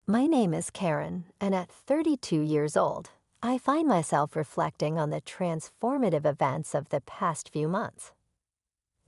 My name is Karen, and at 32 years old, I find myself reflecting on the transformative events of the past few months.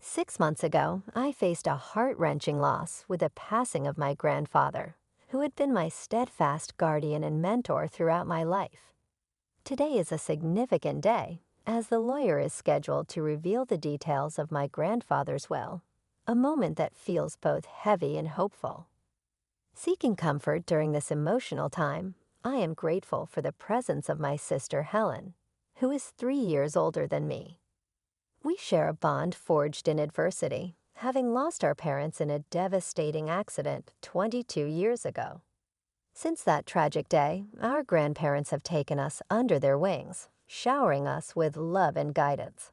6 months ago, I faced a heart-wrenching loss with the passing of my grandfather, who had been my steadfast guardian and mentor throughout my life. Today is a significant day, as the lawyer is scheduled to reveal the details of my grandfather's will, a moment that feels both heavy and hopeful. Seeking comfort during this emotional time, I am grateful for the presence of my sister Helen, who is 3 years older than me. We share a bond forged in adversity, having lost our parents in a devastating accident 22 years ago. Since that tragic day, our grandparents have taken us under their wings, showering us with love and guidance.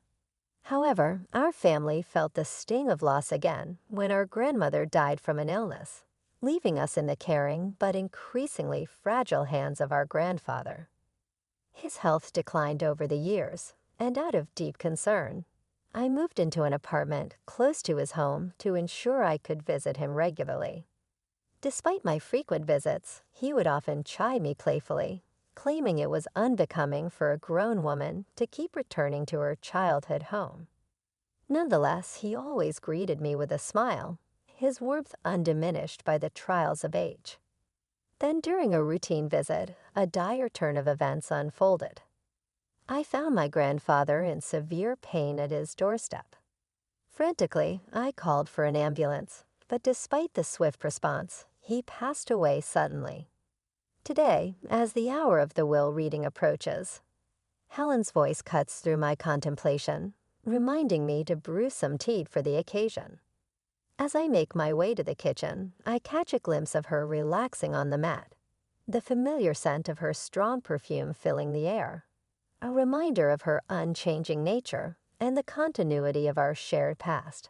However, our family felt the sting of loss again when our grandmother died from an illness, leaving us in the caring but increasingly fragile hands of our grandfather. His health declined over the years, and out of deep concern, I moved into an apartment close to his home to ensure I could visit him regularly. Despite my frequent visits, he would often chide me playfully, claiming it was unbecoming for a grown woman to keep returning to her childhood home. Nonetheless, he always greeted me with a smile, his warmth undiminished by the trials of age. Then during a routine visit, a dire turn of events unfolded. I found my grandfather in severe pain at his doorstep. Frantically, I called for an ambulance, but despite the swift response, he passed away suddenly. Today, as the hour of the will reading approaches, Helen's voice cuts through my contemplation, reminding me to brew some tea for the occasion. As I make my way to the kitchen, I catch a glimpse of her relaxing on the mat, the familiar scent of her strong perfume filling the air, a reminder of her unchanging nature and the continuity of our shared past.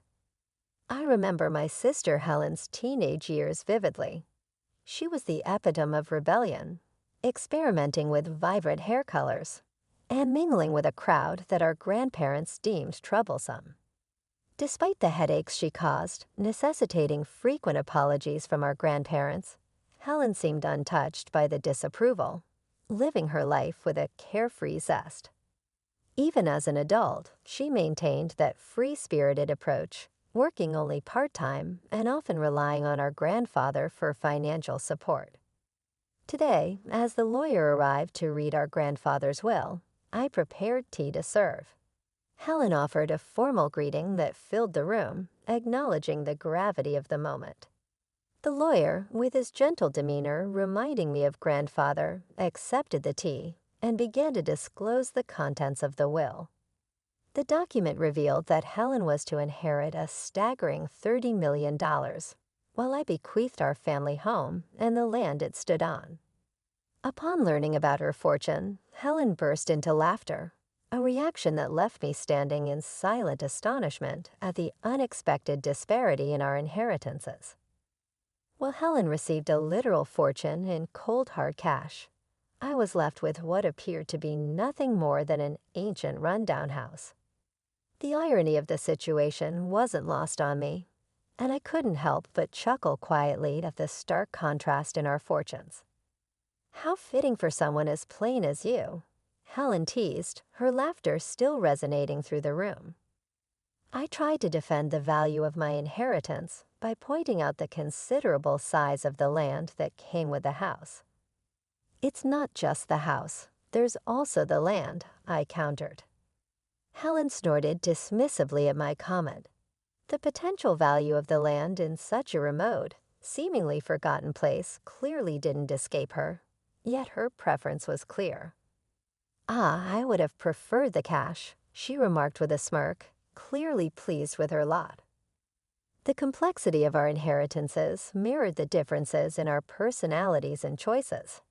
I remember my sister Helen's teenage years vividly. She was the epitome of rebellion, experimenting with vibrant hair colors, and mingling with a crowd that our grandparents deemed troublesome. Despite the headaches she caused, necessitating frequent apologies from our grandparents, Helen seemed untouched by the disapproval, living her life with a carefree zest. Even as an adult, she maintained that free-spirited approach, working only part-time and often relying on our grandfather for financial support. Today, as the lawyer arrived to read our grandfather's will, I prepared tea to serve. Helen offered a formal greeting that filled the room, acknowledging the gravity of the moment. The lawyer, with his gentle demeanor reminding me of grandfather, accepted the tea and began to disclose the contents of the will. The document revealed that Helen was to inherit a staggering $30 million, while I bequeathed our family home and the land it stood on. Upon learning about her fortune, Helen burst into laughter, a reaction that left me standing in silent astonishment at the unexpected disparity in our inheritances. While Helen received a literal fortune in cold hard cash, I was left with what appeared to be nothing more than an ancient rundown house. The irony of the situation wasn't lost on me, and I couldn't help but chuckle quietly at the stark contrast in our fortunes. "How fitting for someone as plain as you," Helen teased, her laughter still resonating through the room. I tried to defend the value of my inheritance by pointing out the considerable size of the land that came with the house. "It's not just the house, there's also the land," I countered. Helen snorted dismissively at my comment. The potential value of the land in such a remote, seemingly forgotten place clearly didn't escape her, yet her preference was clear. "I would have preferred the cash," she remarked with a smirk, clearly pleased with her lot. The complexity of our inheritances mirrored the differences in our personalities and choices,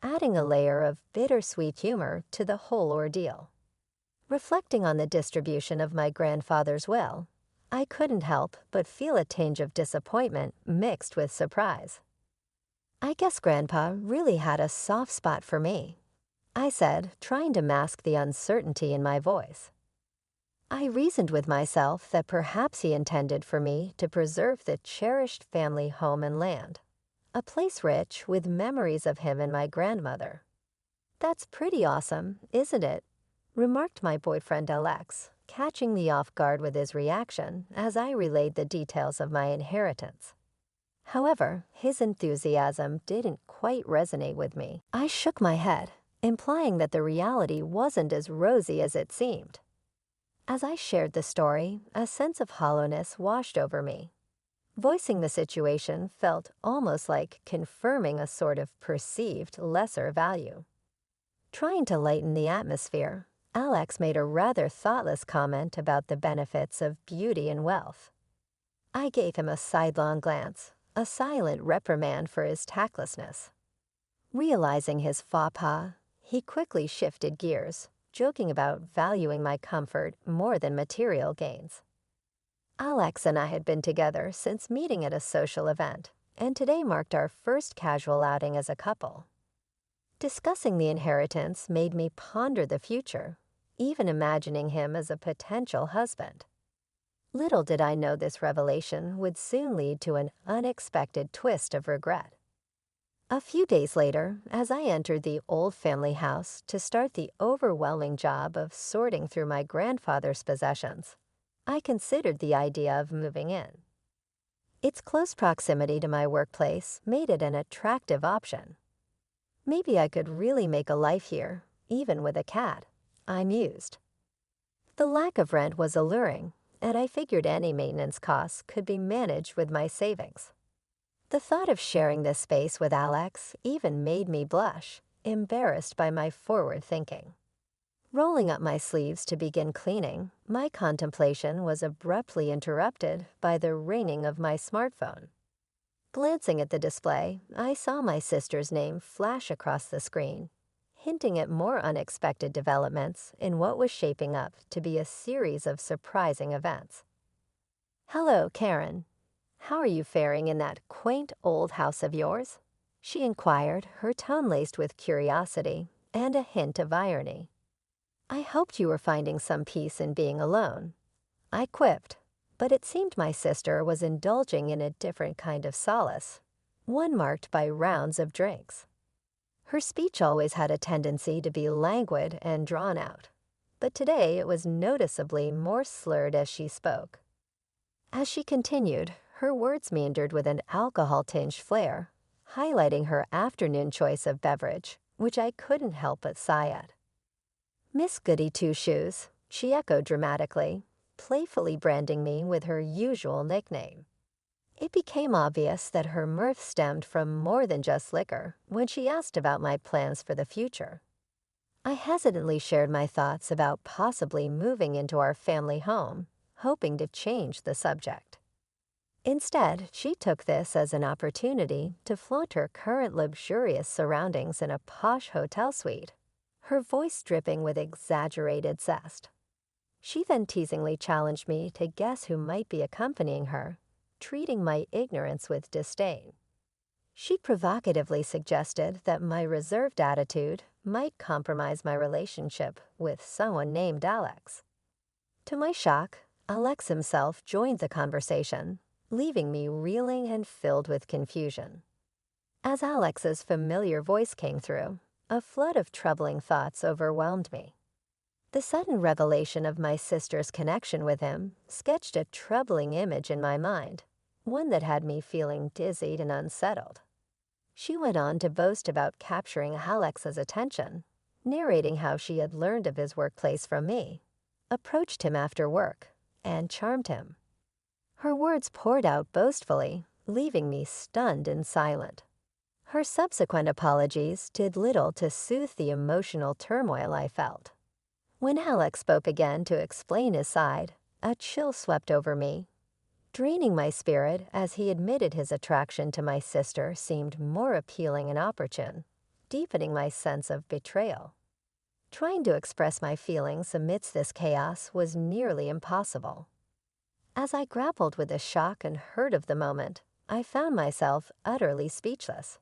adding a layer of bittersweet humor to the whole ordeal. Reflecting on the distribution of my grandfather's will, I couldn't help but feel a tinge of disappointment mixed with surprise. "I guess Grandpa really had a soft spot for me," I said, trying to mask the uncertainty in my voice. I reasoned with myself that perhaps he intended for me to preserve the cherished family home and land, a place rich with memories of him and my grandmother. "That's pretty awesome, isn't it?" remarked my boyfriend Alex, catching me off guard with his reaction as I relayed the details of my inheritance. However, his enthusiasm didn't quite resonate with me. I shook my head, implying that the reality wasn't as rosy as it seemed. As I shared the story, a sense of hollowness washed over me. Voicing the situation felt almost like confirming a sort of perceived lesser value. Trying to lighten the atmosphere, Alex made a rather thoughtless comment about the benefits of beauty and wealth. I gave him a sidelong glance, a silent reprimand for his tactlessness. Realizing his faux pas, he quickly shifted gears, joking about valuing my comfort more than material gains. Alex and I had been together since meeting at a social event, and today marked our first casual outing as a couple. Discussing the inheritance made me ponder the future, even imagining him as a potential husband. Little did I know this revelation would soon lead to an unexpected twist of regret. A few days later, as I entered the old family house to start the overwhelming job of sorting through my grandfather's possessions, I considered the idea of moving in. Its close proximity to my workplace made it an attractive option. Maybe I could really make a life here, even with a cat, I mused. The lack of rent was alluring, and I figured any maintenance costs could be managed with my savings. The thought of sharing this space with Alex even made me blush, embarrassed by my forward thinking. Rolling up my sleeves to begin cleaning, my contemplation was abruptly interrupted by the ringing of my smartphone. Glancing at the display, I saw my sister's name flash across the screen, hinting at more unexpected developments in what was shaping up to be a series of surprising events. "Hello, Karen. How are you faring in that quaint old house of yours?" she inquired, her tone laced with curiosity and a hint of irony. "I hoped you were finding some peace in being alone," I quipped, but it seemed my sister was indulging in a different kind of solace, one marked by rounds of drinks. Her speech always had a tendency to be languid and drawn out, but today it was noticeably more slurred as she spoke. As she continued, her words meandered with an alcohol-tinged flair, highlighting her afternoon choice of beverage, which I couldn't help but sigh at. "Miss Goody Two-Shoes," she echoed dramatically, playfully branding me with her usual nickname. It became obvious that her mirth stemmed from more than just liquor when she asked about my plans for the future. I hesitantly shared my thoughts about possibly moving into our family home, hoping to change the subject. Instead, she took this as an opportunity to flaunt her current luxurious surroundings in a posh hotel suite, her voice dripping with exaggerated zest. She then teasingly challenged me to guess who might be accompanying her, treating my ignorance with disdain. She provocatively suggested that my reserved attitude might compromise my relationship with someone named Alex. To my shock, Alex himself joined the conversation, leaving me reeling and filled with confusion. As Alex's familiar voice came through, a flood of troubling thoughts overwhelmed me. The sudden revelation of my sister's connection with him sketched a troubling image in my mind, one that had me feeling dizzied and unsettled. She went on to boast about capturing Alex's attention, narrating how she had learned of his workplace from me, approached him after work, and charmed him. Her words poured out boastfully, leaving me stunned and silent. Her subsequent apologies did little to soothe the emotional turmoil I felt. When Alex spoke again to explain his side, a chill swept over me, draining my spirit as he admitted his attraction to my sister seemed more appealing and opportune, deepening my sense of betrayal. Trying to express my feelings amidst this chaos was nearly impossible. As I grappled with the shock and hurt of the moment, I found myself utterly speechless.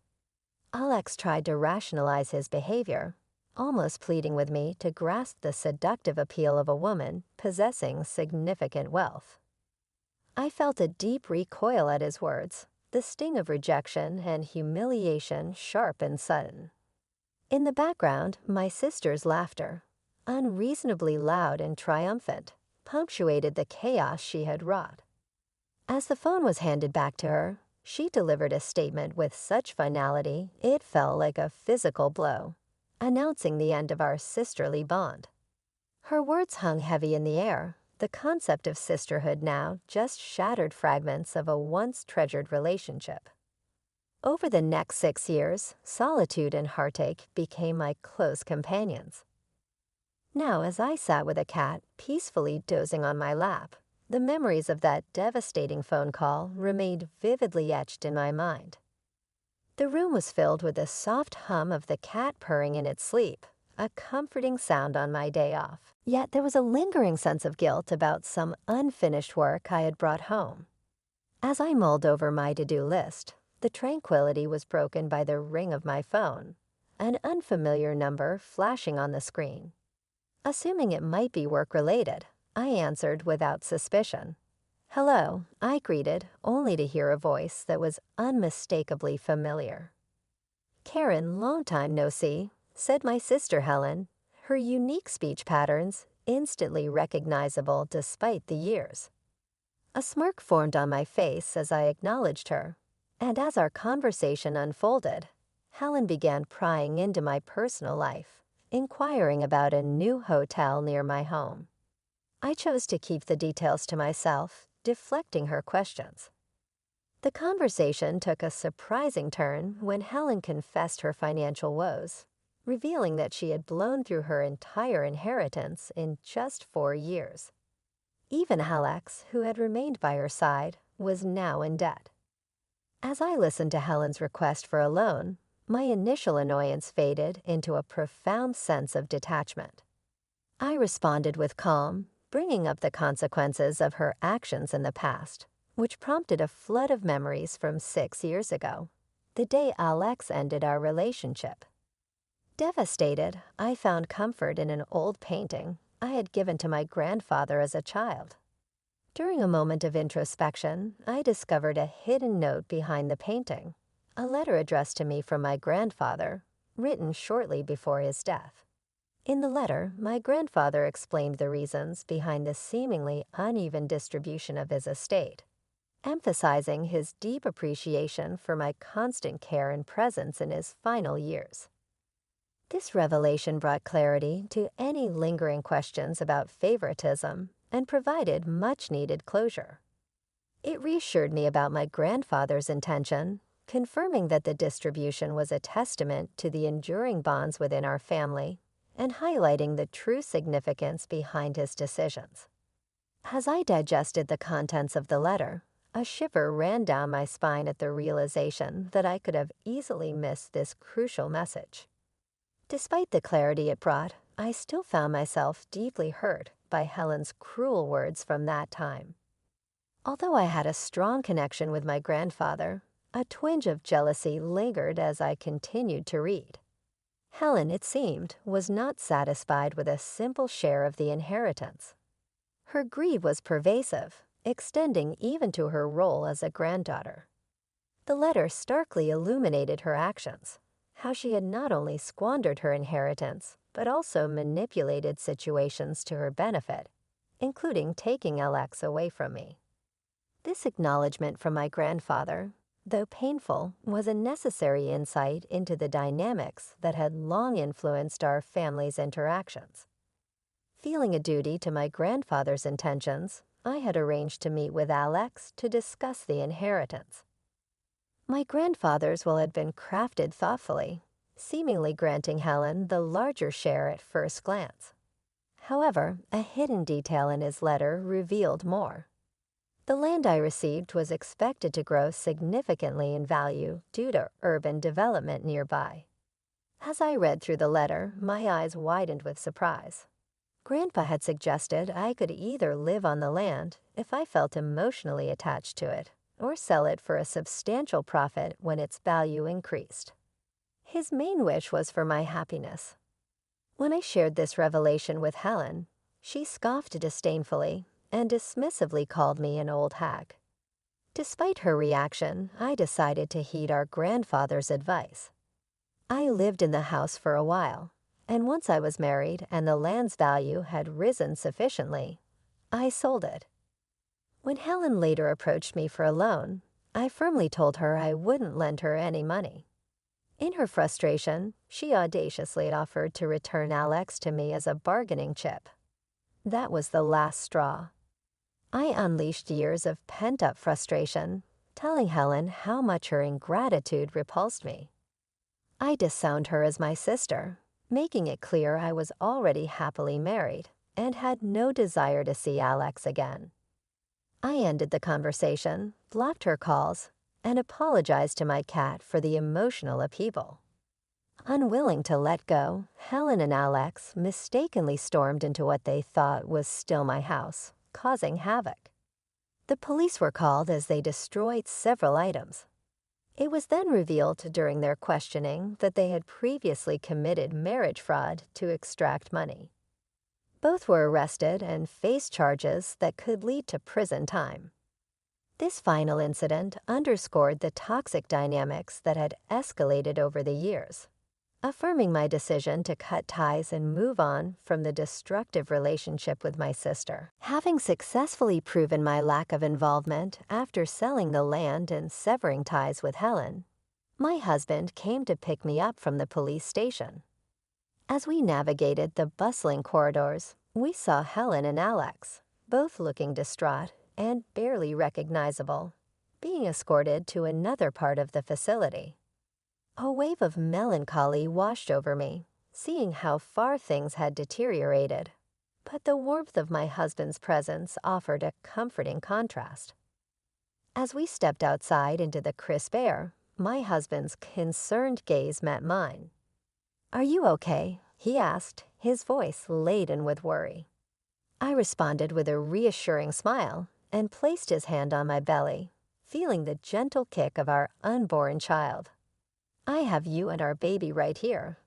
Alex tried to rationalize his behavior, almost pleading with me to grasp the seductive appeal of a woman possessing significant wealth. I felt a deep recoil at his words, the sting of rejection and humiliation sharp and sudden. In the background, my sister's laughter, unreasonably loud and triumphant, punctuated the chaos she had wrought. As the phone was handed back to her, she delivered a statement with such finality it fell like a physical blow, announcing the end of our sisterly bond. Her words hung heavy in the air, the concept of sisterhood now just shattered fragments of a once treasured relationship. Over the next 6 years, solitude and heartache became my close companions. Now, as I sat with a cat peacefully dozing on my lap, the memories of that devastating phone call remained vividly etched in my mind. The room was filled with the soft hum of the cat purring in its sleep, a comforting sound on my day off. Yet there was a lingering sense of guilt about some unfinished work I had brought home. As I mulled over my to-do list, the tranquility was broken by the ring of my phone, an unfamiliar number flashing on the screen. Assuming it might be work-related, I answered without suspicion. "Hello," I greeted, only to hear a voice that was unmistakably familiar. "Karen, long time no see," said my sister Helen, her unique speech patterns instantly recognizable despite the years. A smirk formed on my face as I acknowledged her, and as our conversation unfolded, Helen began prying into my personal life, inquiring about a new hotel near my home. I chose to keep the details to myself, deflecting her questions. The conversation took a surprising turn when Helen confessed her financial woes, revealing that she had blown through her entire inheritance in just 4 years. Even Alex, who had remained by her side, was now in debt. As I listened to Helen's request for a loan, my initial annoyance faded into a profound sense of detachment. I responded with calm, bringing up the consequences of her actions in the past, which prompted a flood of memories from 6 years ago, the day Alex ended our relationship. Devastated, I found comfort in an old painting I had given to my grandfather as a child. During a moment of introspection, I discovered a hidden note behind the painting, a letter addressed to me from my grandfather, written shortly before his death. In the letter, my grandfather explained the reasons behind the seemingly uneven distribution of his estate, emphasizing his deep appreciation for my constant care and presence in his final years. This revelation brought clarity to any lingering questions about favoritism and provided much-needed closure. It reassured me about my grandfather's intention, confirming that the distribution was a testament to the enduring bonds within our family and highlighting the true significance behind his decisions. As I digested the contents of the letter, a shiver ran down my spine at the realization that I could have easily missed this crucial message. Despite the clarity it brought, I still found myself deeply hurt by Helen's cruel words from that time. Although I had a strong connection with my grandfather, a twinge of jealousy lingered as I continued to read. Helen, it seemed, was not satisfied with a simple share of the inheritance. Her greed was pervasive, extending even to her role as a granddaughter. The letter starkly illuminated her actions, how she had not only squandered her inheritance, but also manipulated situations to her benefit, including taking Alex away from me. This acknowledgement from my grandfather, though painful, was a necessary insight into the dynamics that had long influenced our family's interactions. Feeling a duty to my grandfather's intentions, I had arranged to meet with Alex to discuss the inheritance. My grandfather's will had been crafted thoughtfully, seemingly granting Helen the larger share at first glance. However, a hidden detail in his letter revealed more. The land I received was expected to grow significantly in value due to urban development nearby. As I read through the letter, my eyes widened with surprise. Grandpa had suggested I could either live on the land if I felt emotionally attached to it, or sell it for a substantial profit when its value increased. His main wish was for my happiness. When I shared this revelation with Helen, she scoffed disdainfully and dismissively called me an old hag. Despite her reaction, I decided to heed our grandfather's advice. I lived in the house for a while, and once I was married and the land's value had risen sufficiently, I sold it. When Helen later approached me for a loan, I firmly told her I wouldn't lend her any money. In her frustration, she audaciously offered to return Alex to me as a bargaining chip. That was the last straw. I unleashed years of pent-up frustration, telling Helen how much her ingratitude repulsed me. I disowned her as my sister, making it clear I was already happily married and had no desire to see Alex again. I ended the conversation, blocked her calls, and apologized to my cat for the emotional upheaval. Unwilling to let go, Helen and Alex mistakenly stormed into what they thought was still my house, causing havoc. The police were called as they destroyed several items. It was then revealed during their questioning that they had previously committed marriage fraud to extract money. Both were arrested and faced charges that could lead to prison time. This final incident underscored the toxic dynamics that had escalated over the years, affirming my decision to cut ties and move on from the destructive relationship with my sister. Having successfully proven my lack of involvement after selling the land and severing ties with Helen, my husband came to pick me up from the police station. As we navigated the bustling corridors, we saw Helen and Alex, both looking distraught and barely recognizable, being escorted to another part of the facility. A wave of melancholy washed over me, seeing how far things had deteriorated, but the warmth of my husband's presence offered a comforting contrast. As we stepped outside into the crisp air, my husband's concerned gaze met mine. "Are you okay?" he asked, his voice laden with worry. I responded with a reassuring smile and placed his hand on my belly, feeling the gentle kick of our unborn child. "I have you and our baby right here,"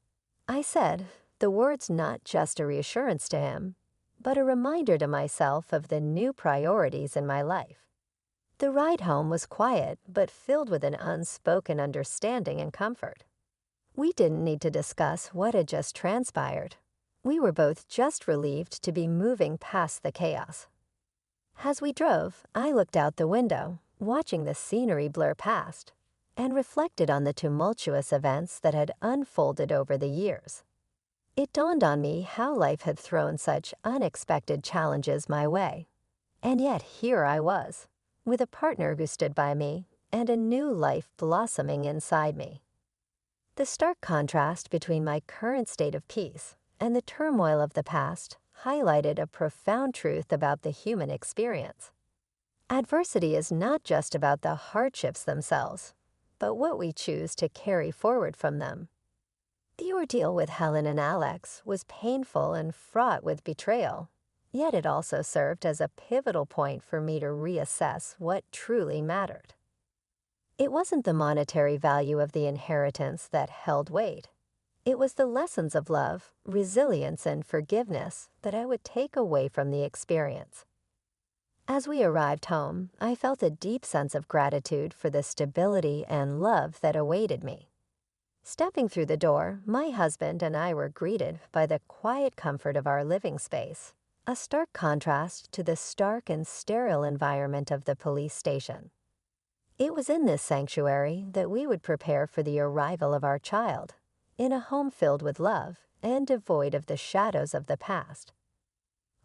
I said, the words not just a reassurance to him, but a reminder to myself of the new priorities in my life. The ride home was quiet, but filled with an unspoken understanding and comfort. We didn't need to discuss what had just transpired. We were both just relieved to be moving past the chaos. As we drove, I looked out the window, watching the scenery blur past, and reflected on the tumultuous events that had unfolded over the years. It dawned on me how life had thrown such unexpected challenges my way. And yet here I was, with a partner who stood by me and a new life blossoming inside me. The stark contrast between my current state of peace and the turmoil of the past highlighted a profound truth about the human experience. Adversity is not just about the hardships themselves, but what we choose to carry forward from them. The ordeal with Helen and Alex was painful and fraught with betrayal, yet it also served as a pivotal point for me to reassess what truly mattered. It wasn't the monetary value of the inheritance that held weight. It was the lessons of love, resilience, and forgiveness that I would take away from the experience. As we arrived home, I felt a deep sense of gratitude for the stability and love that awaited me. Stepping through the door, my husband and I were greeted by the quiet comfort of our living space, a stark contrast to the stark and sterile environment of the police station. It was in this sanctuary that we would prepare for the arrival of our child, in a home filled with love and devoid of the shadows of the past.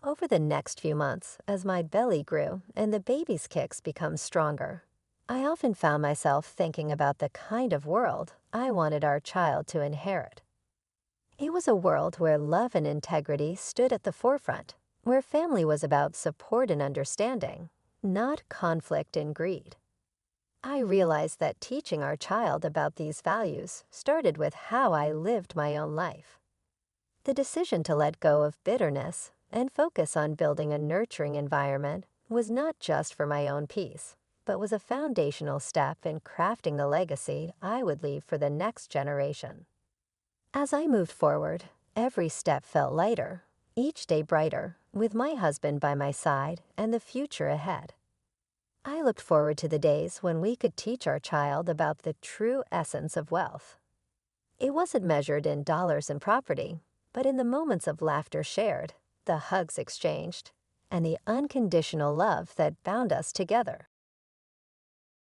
Over the next few months, as my belly grew and the baby's kicks became stronger, I often found myself thinking about the kind of world I wanted our child to inherit. It was a world where love and integrity stood at the forefront, where family was about support and understanding, not conflict and greed. I realized that teaching our child about these values started with how I lived my own life. The decision to let go of bitterness and focus on building a nurturing environment was not just for my own peace, but was a foundational step in crafting the legacy I would leave for the next generation. As I moved forward, every step felt lighter, each day brighter, with my husband by my side and the future ahead. I looked forward to the days when we could teach our child about the true essence of wealth. It wasn't measured in dollars and property, but in the moments of laughter shared, the hugs exchanged, and the unconditional love that bound us together.